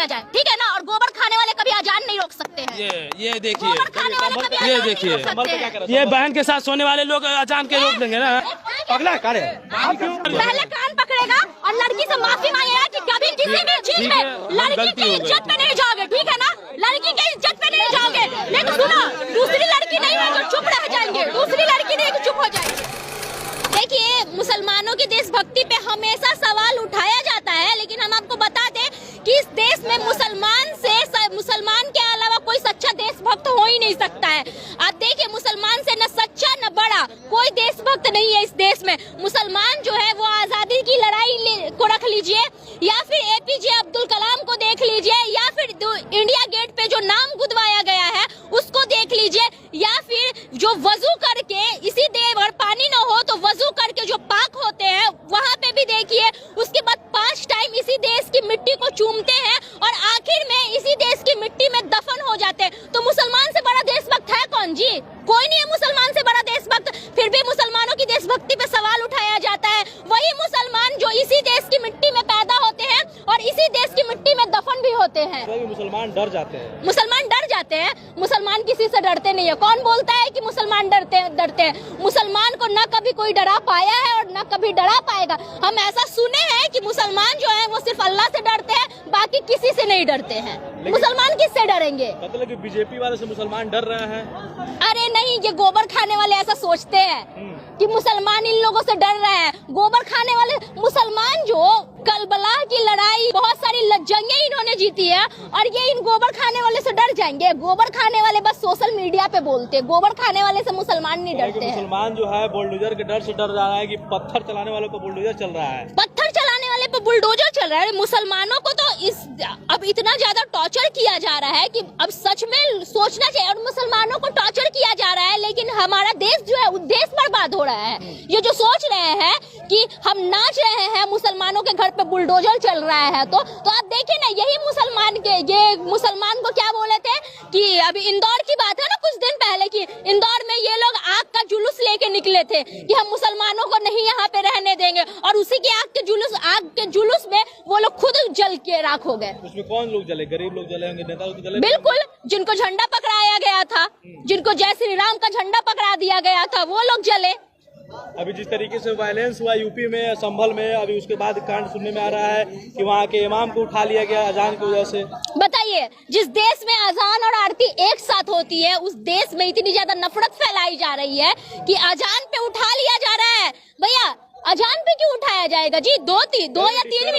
किया जाए, ठीक है ना। और गोबर खाने वाले कभी अजान नहीं रोक सकते हैं। ये देखिए, ये देखिए, ये बहन के साथ सोने वाले लोग अजान के रोक देंगे ना। अगला करे पहले कान पकड़ेगा और लड़की से माफी मांगेगा कि कभी किसी भी चीज में लड़की की इज्जत पे नहीं जाओगे, ठीक है ना। लड़की की इज्जत पे नहीं जाओगे। लेकिन सुनो, दूसरी लड़की नहीं है जो चुप रह जाएंगे, दूसरी लड़की नहीं कि चुप हो जाएंगे। देखिए, मुसलमानों की देशभक्ति पे हमेशा सवाल उठाया जाता है, लेकिन हम आपको बता दें कि इस देश में मुसलमान के अलावा कोई सच्चा देशभक्त हो ही नहीं सकता है। आप देखिए, मुसलमान से न सच्चा न बड़ा कोई देशभक्त नहीं है इस देश में। मुसलमान जो है वो आजादी की लड़ाई को रख लीजिए, या फिर APJ अब्दुल कलाम को देख लीजिए, या फिर इंडिया गेट पे जो नाम गुदवाया गया है उसको देख लीजिए, या फिर जो वजू करके इसी देव और पानी न हो तो वजू करके जो पाक होते हैं वहाँ पे भी देखिए। उसके बाद 5 टाइम इसी देश की मिट्टी को चूमते हैं और आखिर में इसी देश की मिट्टी में दफन हो जाते हैं। तो मुसलमान से बड़ा देशभक्त है कौन जी? कोई नहीं है मुसलमान से बड़ा देशभक्त। फिर भी मुसलमानों की देशभक्ति पे सवाल उठाया जाता है। वही मुसलमान जो इसी देश की मिट्टी में पैदा होते हैं और इसी देश की मिट्टी में दफन भी होते हैं। मुसलमान डर जाते हैं, मुसलमान डर जाते हैं। मुसलमान किसी से डरते नहीं है। कौन बोलता है कि मुसलमान डरते हैं? मुसलमान को न कभी कोई डरा पाया है और न कभी डरा पाएगा। हम ऐसा सुने हैं कि मुसलमान जो है वो सिर्फ अल्लाह से डरते हैं, बाकी किसी से नहीं डरते हैं। मुसलमान किससे डरेंगे? मतलब कि बीजेपी वाले से मुसलमान डर रहे हैं। अरे नहीं, ये गोबर खाने वाले ऐसा सोचते हैं कि मुसलमान इन लोगों से डर रहे हैं। गोबर खाने वाले मुसलमान जो करबला की लड़ाई, बहुत सारी जंगें इन्होंने जीती है और ये इन गोबर खाने वाले से डर जाएंगे? गोबर खाने वाले बस सोशल मीडिया पे बोलते हैं, गोबर खाने वाले से मुसलमान नहीं डरते हैं। मुसलमान जो है बुलडोजर के डर से डर रहा है कि पत्थर चलाने वालों को बुलडोजर चल रहा है। पत्थर चलाने वाले पे बुलडोजर चल रहा है। मुसलमानों को तो अब इतना ज्यादा टॉर्चर किया जा रहा है कि अब सच में सोचना चाहिए। और मुसलमानों को टॉर्चर किया जा रहा है, लेकिन हमारा देश जो है देश बर्बाद हो रहा है। ये जो सोच रहे हैं कि हम नाच रहे हैं, मुसलमानों के घर पे बुलडोजर चल रहा है, तो आप देखिए ना, यही मुसलमान को क्या बोले थे कि अभी इंदौर की बात है ना कुछ दिन पहले की, इंदौर में ये लोग आग का जुलूस लेके निकले थे कि हम मुसलमानों को नहीं यहाँ पे रहने देंगे, और उसी के आग के जुलूस में वो लोग खुद जल के राख हो गए। उसमें कौन लोग जले? गरीब लोग जले होंगे, नेता लोग जले? बिल्कुल, जिनको झंडा पकड़ाया गया था, जिनको जय श्री राम का झंडा पकड़ा दिया गया था, वो लोग जले। अभी जिस तरीके से वायलेंस हुआ यूपी में, संभल में, अभी उसके बाद कांड सुनने में आ रहा है कि वहाँ के इमाम को उठा लिया गया अजान की वजह से। बताइए, जिस देश में अजान और आरती एक साथ होती है उस देश में इतनी ज्यादा नफरत फैलाई जा रही है कि अजान पे उठा लिया जा रहा है। भैया, अजान पे क्यों उठाया जाएगा जी? 2 या 3